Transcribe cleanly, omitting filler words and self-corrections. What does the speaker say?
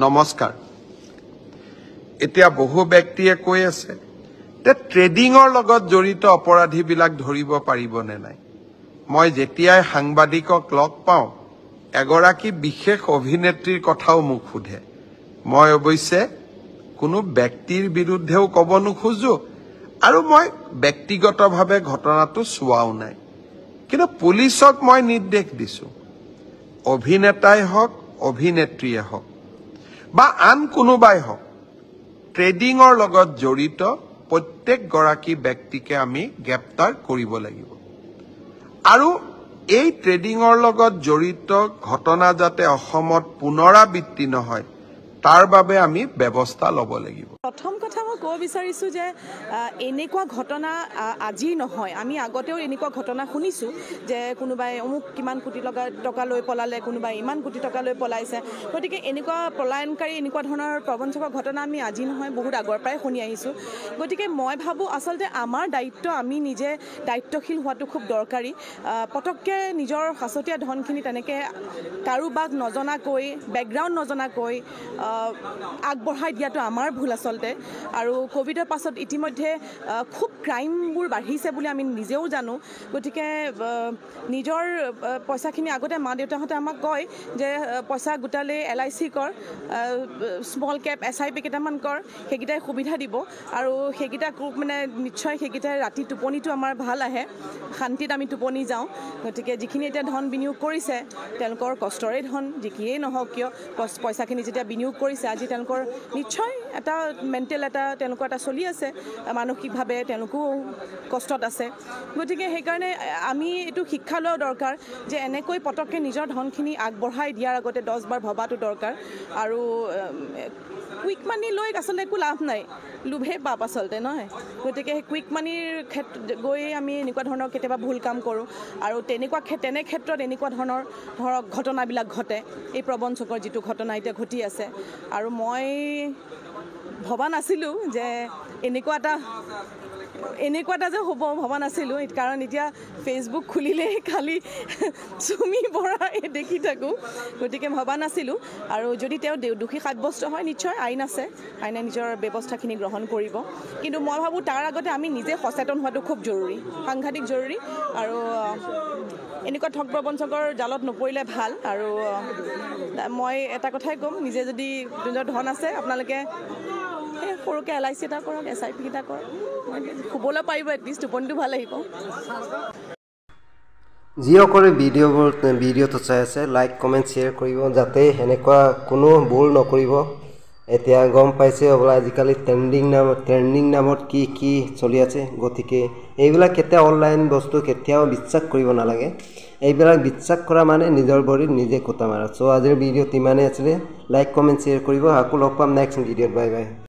নমস্কাৰ এতিয়া বহু ব্যক্তিয়ে কৈ আছে যে ট্ৰেডিংৰ লগত জড়িত অপৰাধীবিলাক ধৰিব পাৰিবনে নাই মই যেতিয়াই সাংবাদিকক লগ পাওঁ এগৰাকী বিশেষ অভিনেত্ৰীৰ কথাও মোক সোধে মই অৱশ্যে কোনো ব্যক্তিৰ বিৰুদ্ধেও ক'ব নোখোজো আৰু মই ব্যক্তিগতভাৱে ঘটনাটো চোৱাও নাই কিন্তু পুলিচক মই নিৰ্দেশ দিছো অভিনেতাই হওক অভিনেত্ৰীয়ে হওক বা আন কোনোবাই হওক ট্ৰেডিংৰ লগত জড়িত প্ৰত্যেক গৰাকী ব্যক্তিকে আমি গ্ৰেপ্তাৰ কৰিব লাগিব আৰু এই ট্ৰেডিংৰ লগত জড়িত ঘটনা যাতে অসমত পুনৰাবৃত্তি নহয় তাৰ বাবে আমি ব্যৱস্থা ল'ব লাগিব প্ৰথম কথা মই ক'ব বিচাৰিছো যে এনেকুৱা ঘটনা আজি নহয় আমি আগতেও এনেকুৱা ঘটনা শুনিছো যে কোনোবাই অমুক কিমান কোটি টকা লৈ পলালে কোনোবাই ইমান কোটি টকা লৈ পলাইছে গতিকে এনেকুৱা পলায়নকাৰী এনেকুৱা ধৰণৰ প্ৰবঞ্চকৰ ঘটনা আমি আজি নহয় বহুত আগৰ পৰাই শুনি আহিছো গতিকে মই ভাবো আচলতে আমাৰ দায়িত্ব আমি নিজে দায়িত্বশীল হোৱাটো খুব দৰকাৰী পটককে নিজৰ হাসতীয়া ধনখিনি তেনেকে কাৰোবাক নজনাকৈ বেকগ্ৰাউণ্ড নজনাকৈ আগবঢ়াই দিয়াটো আমাৰ ভুল আচলতে আৰু কোভিডৰ পাছত ইতিমধ্যে খুব ক্ৰাইমবোৰ বাঢ়িছে বুলি আমি নিজেও জানো গতিকে নিজৰ পইচাখিনি আগতে মা দেউতাহঁতে আমাক কয় যে পইচা গোটালে LIC কৰ স্মল কেপ SIP কেইটামান কৰ সেইকেইটাই সুবিধা দিব আৰু সেইকেইটা মানে নিশ্চয় সেইকেইটাই ৰাতি টোপনিটো আমাৰ ভাল আহে শান্তিত আমি টোপনি যাওঁ গতিকে যিখিনি এতিয়া ধন বিনিয়োগ কৰিছে তেওঁলোকৰ কষ্টৰে ধন যিকিয়েই নহওক কিয় পইচাখিনি যেতিয়া বিনিয়োগ কৰিছে আজি তেওঁলোকৰ নিশ্চয় এটা মেণ্টেল এটা তেওঁলোকৰ এটা চলি আছে মানসিকভাৱে তেওঁলোকো কষ্টত আছে গতিকে সেইকাৰণে আমি এইটো শিক্ষা লোৱা দৰকাৰ যে এনেকৈ পটককে নিজৰ ধনখিনি আগবঢ়াই দিয়াৰ আগতে 10 বাৰ ভবাটো দৰকাৰ আৰু কুইক মানি লৈ আচলতে একো লাভ নাই লোভে পাপ আচলতে নহয় গতিকে কুইক মানিৰ ক্ষেত্ৰত গৈ আমি এনেকুৱা ধৰণৰ কেতিয়াবা ভুল কাম কৰোঁ আৰু তেনে ক্ষেত্ৰত এনেকুৱা ধৰণৰ ধৰক ঘটনাবিলাক ঘটে এই প্ৰবঞ্চকৰ যিটো ঘটনা এতিয়া ঘটি আছে আৰু মই ভবা নাছিলোঁ যে এনেকুৱা এটা যে হ'ব ভবা নাছিলোঁ কাৰণ এতিয়া ফেচবুক খুলিলে খালি চুমি বৰা দেখি থাকোঁ গতিকে ভবা নাছিলোঁ আৰু যদি তেওঁ দোষী সাব্যস্ত হয় নিশ্চয় আইন আছে আইনে নিজৰ ব্যৱস্থাখিনি গ্ৰহণ কৰিব কিন্তু মই ভাবোঁ তাৰ আগতে আমি নিজে সচেতন হোৱাটো খুব জৰুৰী সাংঘাতিক জৰুৰী আৰু এনেকুৱা ঠগ প্ৰবঞ্চকৰ জালত নপৰিলে ভাল আৰু মই এটা কথাই ক'ম নিজে যদি নিজৰ ধন আছে আপোনালোকে সৰুকৈ LIC এটা কৰক SIP এটা কৰক শুবলৈ পাৰিব এটলিষ্ট টোপনিটো ভাল আহিব যিসকলে ভিডিঅ'টো চাই আছে লাইক কমেণ্ট শ্বেয়াৰ কৰিব যাতে এনেকুৱা কোনো ভুল নকৰিব এতিয়া গম পাইছে হ'বলা আজিকালি ট্ৰেণ্ডিং নামত কি চলি আছে গতিকে এইবিলাক কেতিয়া অনলাইন বস্তু কেতিয়াও বিশ্বাস কৰিব নালাগে এইবিলাক বিশ্বাস কৰা মানে নিজৰ ভৰিত নিজে কোটা মাৰা চ' আজিৰ ভিডিঅ'ত ইমানেই আছিলে লাইক কমেণ্ট শ্বেয়াৰ কৰিব আকৌ লগ পাম নেক্সট ভিডিঅ'ত বাই বাই